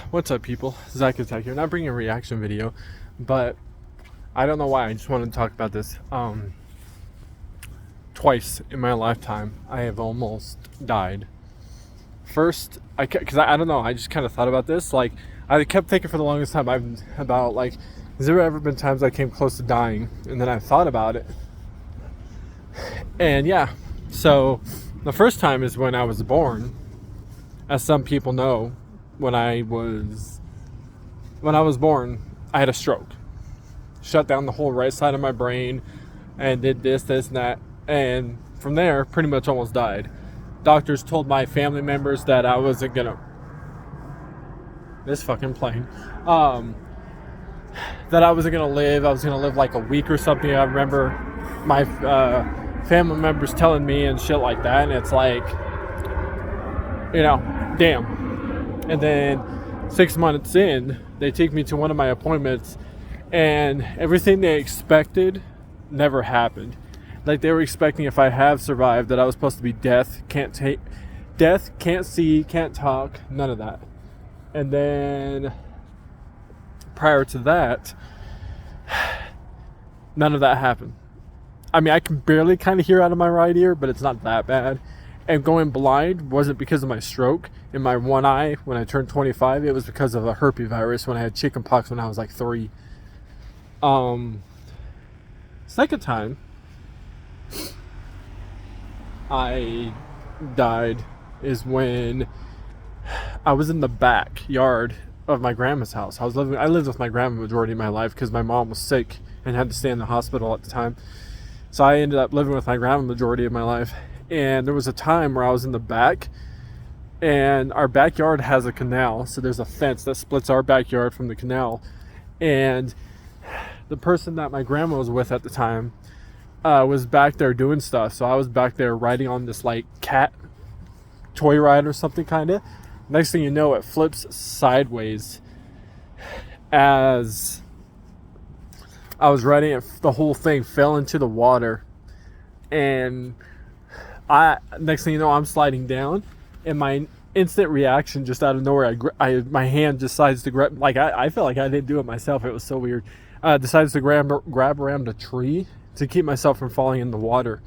What's up, people? Zach Attack here. Not bringing a reaction video, but I don't know why. I just wanted to talk about this. Twice in my lifetime, I have almost died. First, because I don't know. I just kind of thought about this. Like, I kept thinking for the longest time about like, has there ever been times I came close to dying? And then I thought about it, and yeah. So the first time is when I was born. As some people know, when I was born, I had a stroke. Shut down the whole right side of my brain and did this, and that. And from there, pretty much almost died. Doctors told my family members that I wasn't gonna... This fucking plane. That I wasn't gonna live. I was gonna live like a week or something. I remember my family members telling me and shit like that. And it's like, damn. And then 6 months in, they take me to one of my appointments, and everything they expected never happened. Like, they were expecting, if I have survived, that I was supposed to be deaf, can't see, can't talk, none of that. And then prior to that, none of that happened. I mean, I can barely kind of hear out of my right ear, but it's not that bad. And going blind wasn't because of my stroke in my one eye when I turned 25. It was because of a herpes virus when I had chickenpox when I was like 3. Second time I died is when I was in the backyard of my grandma's house. I lived with my grandma majority of my life because my mom was sick and had to stay in the hospital at the time. So I ended up living with my grandma majority of my life. And there was a time where I was in the back, and our backyard has a canal. So there's a fence that splits our backyard from the canal. And the person that my grandma was with at the time was back there doing stuff. So I was back there riding on this like cat toy ride or something kind of. Next thing you know, it flips sideways. As I was riding it, the whole thing fell into the water. And next thing you know, I'm sliding down, and my instant reaction, just out of nowhere, my hand decides to grab. Like, I felt like I didn't do it myself. It was so weird. Decides to grab around a tree to keep myself from falling in the water.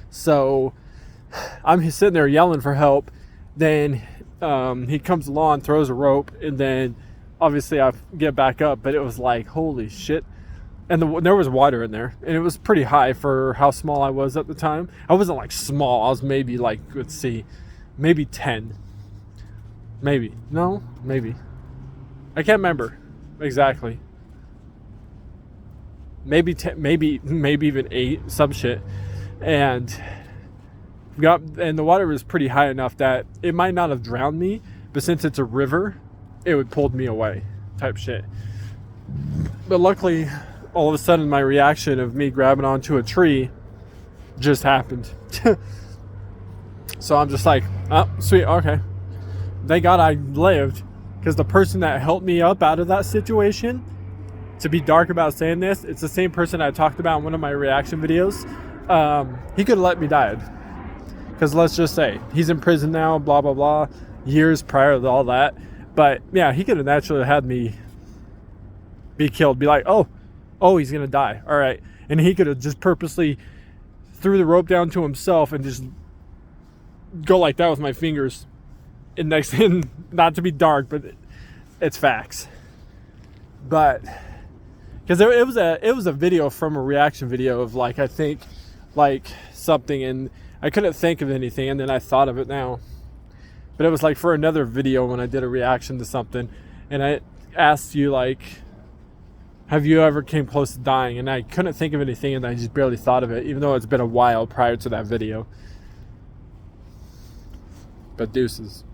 So I'm sitting there yelling for help. Then he comes along, throws a rope, and then obviously I get back up. But it was like, holy shit. And there was water in there, and it was pretty high for how small I was at the time. I wasn't like small. I was maybe like, maybe 10. Maybe. No, maybe. I can't remember exactly. Maybe 10, maybe even 8, some shit. And the water was pretty high enough that it might not have drowned me, but since it's a river, it would pull me away, type shit. But luckily, all of a sudden, my reaction of me grabbing onto a tree just happened. So I'm just like, oh, sweet, okay. Thank God I lived, because the person that helped me up out of that situation, to be dark about saying this, it's the same person I talked about in one of my reaction videos. He could have let me die. Because let's just say, he's in prison now, blah, blah, blah, years prior to all that. But yeah, he could have naturally had me be killed, be like, oh, he's gonna die, all right. And he could have just purposely threw the rope down to himself and just go like that with my fingers. And next thing, not to be dark, but it's facts. But because it was a video from a reaction video of like, I think like something, and I couldn't think of anything, and then I thought of it now. But it was like for another video when I did a reaction to something, and I asked you like, have you ever came close to dying? And I couldn't think of anything, and I just barely thought of it, even though it's been a while prior to that video. But deuces.